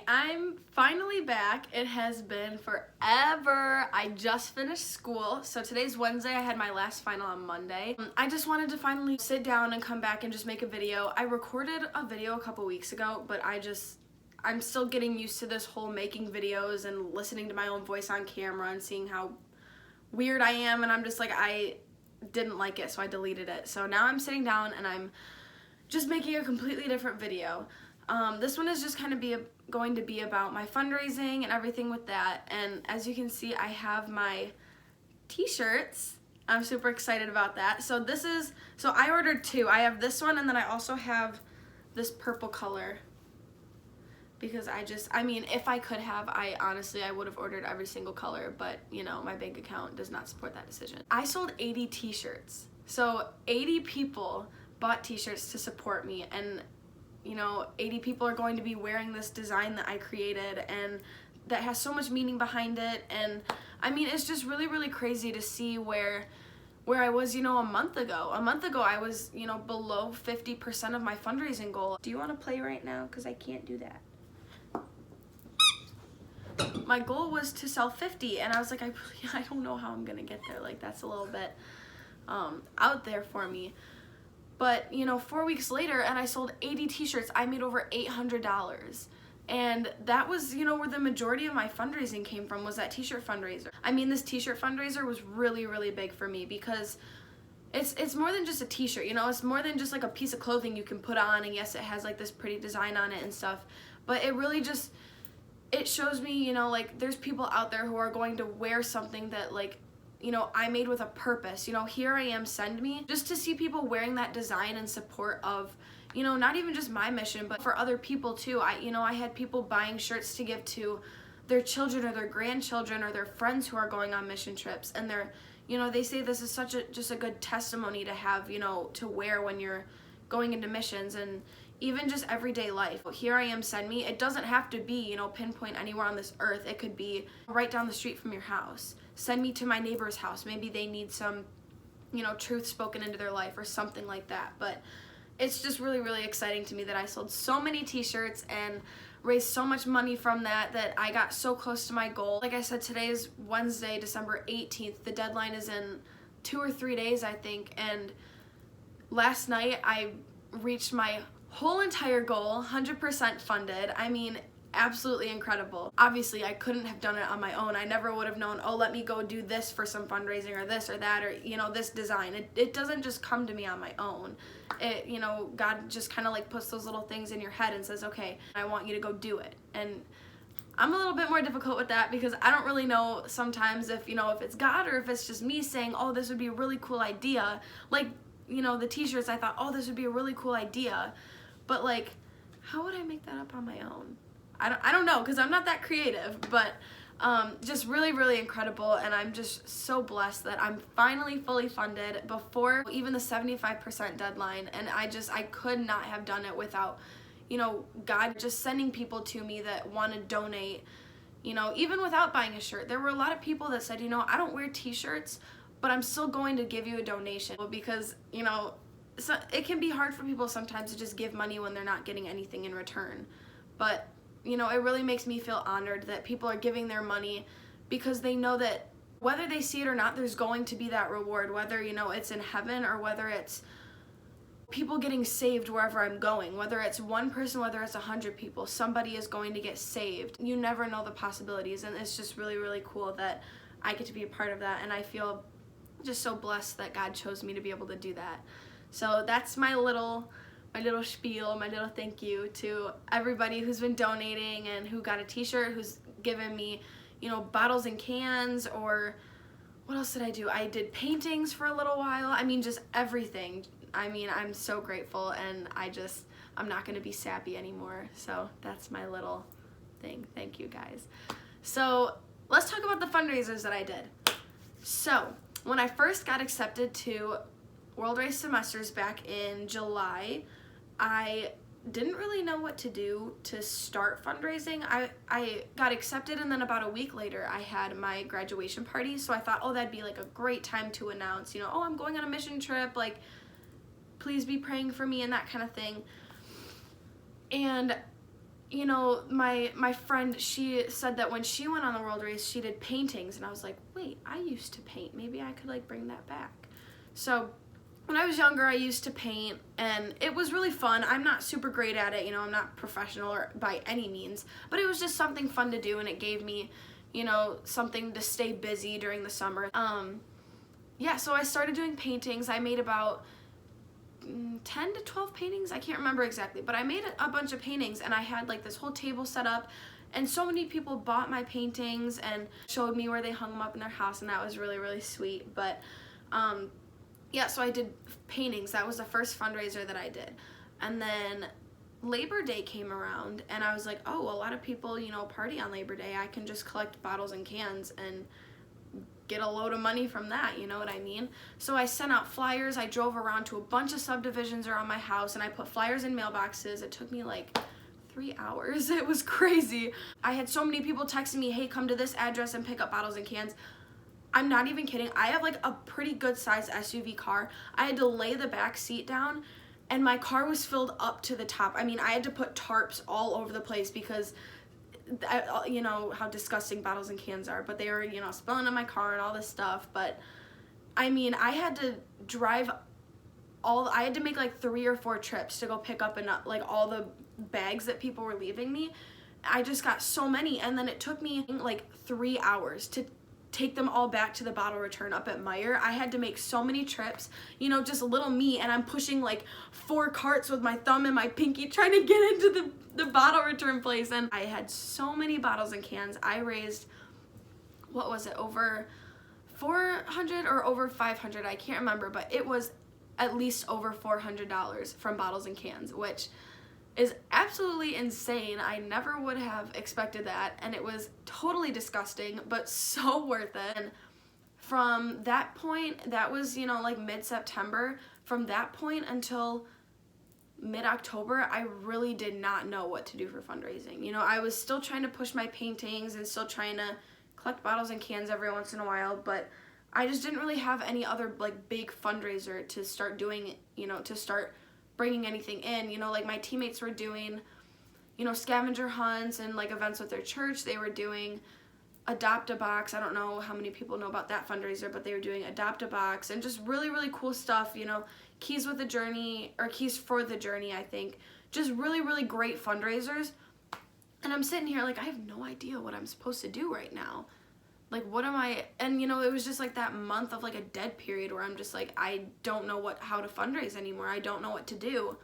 I'm finally back. It has been forever. I just finished school. So today's Wednesday. I had my last final on Monday. I just wanted to finally sit down and come back and just make a video. I recorded a video a couple weeks ago, but I'm still getting used to this whole making videos and listening to my own voice on camera and seeing how weird I am, and I'm just like, I didn't like it, so I deleted it. So now I'm sitting down and I'm just making a completely different video. This one is just kind of going to be about my fundraising and everything with that. And as you can see, I have my t-shirts. I'm super excited about that. So I ordered two. I have this one, and then I also have this purple color. Because if I could have, I would have ordered every single color, but you know, my bank account does not support that decision. I sold 80 t-shirts. So 80 people bought t-shirts to support me, and you know, 80 people are going to be wearing this design that I created and that has so much meaning behind it. And I mean, it's just really, really crazy to see where I was, you know, a month ago. A month ago, I was, you know, below 50% of my fundraising goal. Do you want to play right now? Because I can't do that. My goal was to sell 50, and I was like, I don't know how I'm gonna get there. Like, that's a little bit out there for me. But you know, 4 weeks later, and I sold 80 t-shirts. I made over $800, and that was, you know, where the majority of my fundraising came from, was that t-shirt fundraiser. I mean, this t-shirt fundraiser was really, really big for me because it's more than just a t-shirt, you know. It's more than just like a piece of clothing you can put on, and yes, it has like this pretty design on it and stuff, but it really just, it shows me, you know, like, there's people out there who are going to wear something that, like, you know, I made with a purpose. You know, here I am, send me, just to see people wearing that design in support of, you know, not even just my mission, but for other people too. I had people buying shirts to give to their children or their grandchildren or their friends who are going on mission trips, and they're, you know, they say this is just a good testimony to have, you know, to wear when you're going into missions. And even just everyday life. Here I am, send me. It doesn't have to be, you know, pinpoint anywhere on this earth. It could be right down the street from your house. Send me to my neighbor's house. Maybe they need some, you know, truth spoken into their life or something like that. But it's just really, really exciting to me that I sold so many t-shirts and raised so much money from that I got so close to my goal. Like I said, today is Wednesday, December 18th. The deadline is in 2 or 3 days, I think. And last night I reached my whole entire goal, 100% funded. I mean, absolutely incredible. Obviously, I couldn't have done it on my own. I never would have known, oh, let me go do this for some fundraising or this or that, or, you know, this design. It doesn't just come to me on my own. It, you know, God just kind of like puts those little things in your head and says, okay, I want you to go do it. And I'm a little bit more difficult with that because I don't really know sometimes if, you know, if it's God or if it's just me saying, oh, this would be a really cool idea. Like, you know, the t-shirts, I thought, oh, this would be a really cool idea. But like, how would I make that up on my own? I don't know, because I'm not that creative, but just really, really incredible. And I'm just so blessed that I'm finally fully funded before even the 75% deadline. And I could not have done it without, you know, God just sending people to me that want to donate, you know, even without buying a shirt. There were a lot of people that said, you know, I don't wear t-shirts, but I'm still going to give you a donation, because, you know, so it can be hard for people sometimes to just give money when they're not getting anything in return. But, you know, it really makes me feel honored that people are giving their money because they know that whether they see it or not, there's going to be that reward, whether, you know, it's in heaven or whether it's people getting saved wherever I'm going, whether it's one person, whether it's 100 people, somebody is going to get saved. You never know the possibilities, and it's just really, really cool that I get to be a part of that, and I feel just so blessed that God chose me to be able to do that. So that's my little spiel, my little thank you to everybody who's been donating and who got a t-shirt, who's given me, you know, bottles and cans, or what else did I do? I did paintings for a little while. I mean, just everything. I mean, I'm so grateful, and I'm not going to be sappy anymore. So that's my little thing. Thank you, guys. So let's talk about the fundraisers that I did. So when I first got accepted to World Race Semesters back in July, I didn't really know what to do to start fundraising. I got accepted, and then about a week later I had my graduation party, so I thought, oh, that'd be like a great time to announce, you know, oh, I'm going on a mission trip, like, please be praying for me and that kind of thing. And you know, my friend, she said that when she went on the world race, she did paintings, and I was like, wait, I used to paint. Maybe I could like bring that back. So when I was younger, I used to paint, and it was really fun. I'm not super great at it, you know, I'm not professional or by any means, but it was just something fun to do, and it gave me, you know, something to stay busy during the summer. Yeah, so I started doing paintings. I made about 10 to 12 paintings, I can't remember exactly, but I made a bunch of paintings, and I had like this whole table set up, and so many people bought my paintings and showed me where they hung them up in their house, and that was really, really sweet. But yeah, so I did paintings. That was the first fundraiser that I did. And then Labor Day came around, and I was like, oh, a lot of people, you know, party on Labor Day. I can just collect bottles and cans and get a load of money from that, you know what I mean? So I sent out flyers. I drove around to a bunch of subdivisions around my house, and I put flyers in mailboxes. It took me like 3 hours. It was crazy. I had so many people texting me, hey, come to this address and pick up bottles and cans. I'm not even kidding. I have like a pretty good sized SUV car. I had to lay the back seat down, and my car was filled up to the top. I mean, I had to put tarps all over the place because you know how disgusting bottles and cans are, but they were, you know, spilling in my car and all this stuff. But I mean, I had to I had to make like 3 or 4 trips to go pick up like all the bags that people were leaving me. I just got so many, and then it took me like 3 hours to take them all back to the bottle return up at Meijer. I had to make so many trips, you know, just little me, and I'm pushing like 4 carts with my thumb and my pinky trying to get into the bottle return place. And I had so many bottles and cans. I raised, what was it, over 400 or over 500, I can't remember, but it was at least over $400 from bottles and cans, which is absolutely insane. I never would have expected that, and it was totally disgusting, but so worth it. And from that point, that was, you know, like mid-September, from that point until mid-October, I really did not know what to do for fundraising. You know, I was still trying to push my paintings and still trying to collect bottles and cans every once in a while, but I just didn't really have any other like big fundraiser to start doing, you know, to start bringing anything in. You know, like my teammates were doing, you know, scavenger hunts and like events with their church. They were doing Adopt a Box. I don't know how many people know about that fundraiser, but they were doing Adopt a Box and just really, really cool stuff, you know, Keys with the Journey, or Keys for the Journey, I think. Just really, really great fundraisers. And I'm sitting here like, I have no idea what I'm supposed to do right now. Like, what am I, and you know, it was just like that month of like a dead period where I'm just like, I don't know how to fundraise anymore. I don't know what to do.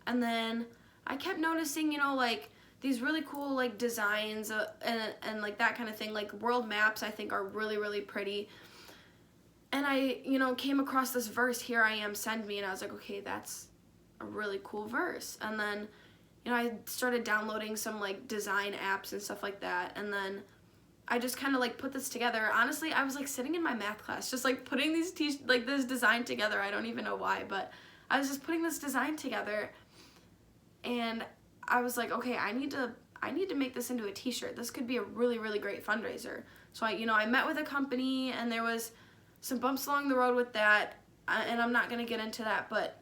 And then I kept noticing, you know, like these really cool like designs and like that kind of thing. Like world maps, I think, are really, really pretty. And I, you know, came across this verse, "Here I am, send me," and I was like, okay, that's a really cool verse. And then, you know, I started downloading some like design apps and stuff like that, and then I just kind of like put this together. Honestly, I was like sitting in my math class just like putting these like this design together. I don't even know why, but I was just putting this design together, and I was like, okay, I need to make this into a t-shirt. This could be a really, really great fundraiser. So I met with a company, and there was some bumps along the road with that, and I'm not going to get into that, but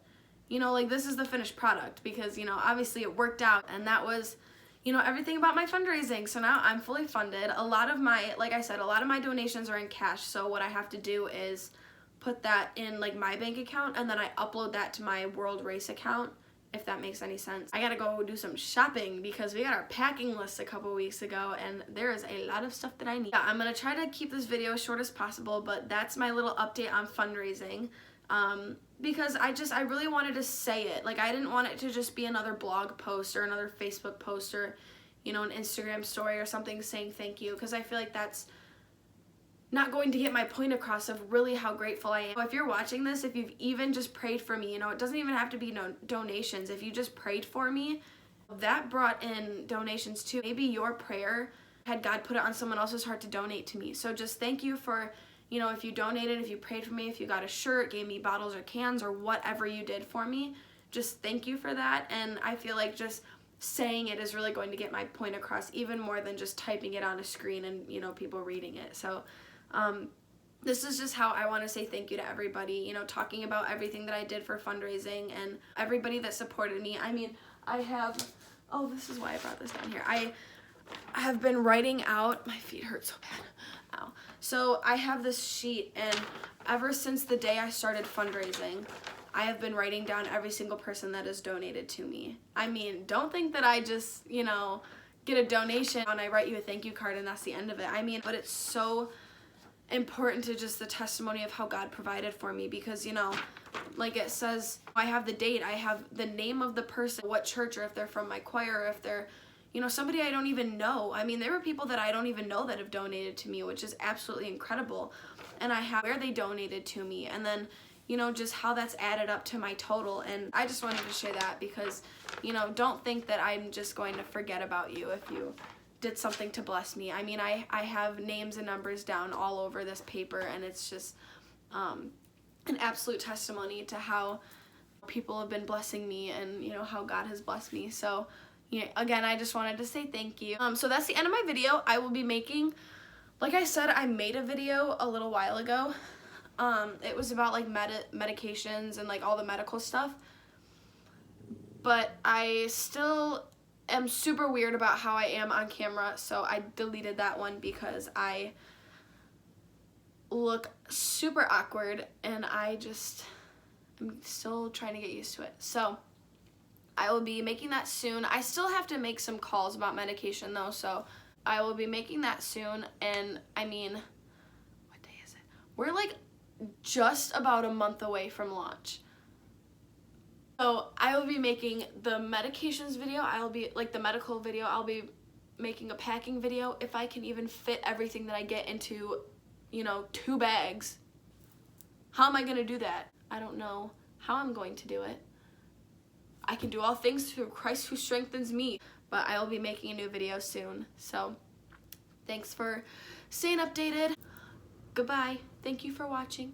you know, like this is the finished product because, you know, obviously it worked out, and that was, you know, everything about my fundraising. So now I'm fully funded. A lot of my, like I said, a lot of my donations are in cash. So what I have to do is put that in like my bank account, and then I upload that to my World Race account, if that makes any sense. I gotta go do some shopping because we got our packing list a couple weeks ago, and there is a lot of stuff that I need. Yeah, I'm gonna try to keep this video short as possible, but that's my little update on fundraising. Because I really wanted to say it. Like, I didn't want it to just be another blog post or another Facebook post or, you know, an Instagram story or something saying thank you, because I feel like that's not going to get my point across of really how grateful I am. If you're watching this, if you've even just prayed for me, you know, it doesn't even have to be donations. If you just prayed for me, that brought in donations too. Maybe your prayer had God put it on someone else's heart to donate to me. So just thank you for, you know, if you donated, if you prayed for me, if you got a shirt, gave me bottles or cans or whatever you did for me, just thank you for that. And I feel like just saying it is really going to get my point across even more than just typing it on a screen and, you know, people reading it. So this is just how I want to say thank you to everybody, you know, talking about everything that I did for fundraising and everybody that supported me. I mean, I have Oh, this is why I brought this down here. I have been writing out, my feet hurt so bad. Ow. So I have this sheet, and ever since the day I started fundraising, I have been writing down every single person that has donated to me. I mean, don't think that I just, you know, get a donation and I write you a thank you card and that's the end of it. I mean, but it's so important to just the testimony of how God provided for me, because, you know, like it says, I have the date, I have the name of the person, what church, or if they're from my choir, or if they're, you know, somebody I don't even know. I mean, there were people that I don't even know that have donated to me, which is absolutely incredible. And I have where they donated to me, and then, you know, just how that's added up to my total. And I just wanted to share that because, you know, don't think that I'm just going to forget about you if you did something to bless me. I mean, I have names and numbers down all over this paper, and it's just an absolute testimony to how people have been blessing me and, you know, how God has blessed me. So, yeah, again, I just wanted to say thank you. So that's the end of my video. I will be making, like I said, I made a video a little while ago. It was about like medications and like all the medical stuff. But I still am super weird about how I am on camera, so I deleted that one because I look super awkward and I'm still trying to get used to it. So I will be making that soon. I still have to make some calls about medication though, so I will be making that soon. And I mean, what day is it? We're like just about a month away from launch. So I will be making the medications video, I'll be like the medical video, I'll be making a packing video if I can even fit everything that I get into, you know, 2 bags. How am I going to do that? I don't know how I'm going to do it. I can do all things through Christ who strengthens me, but I will be making a new video soon. So thanks for staying updated. Goodbye. Thank you for watching.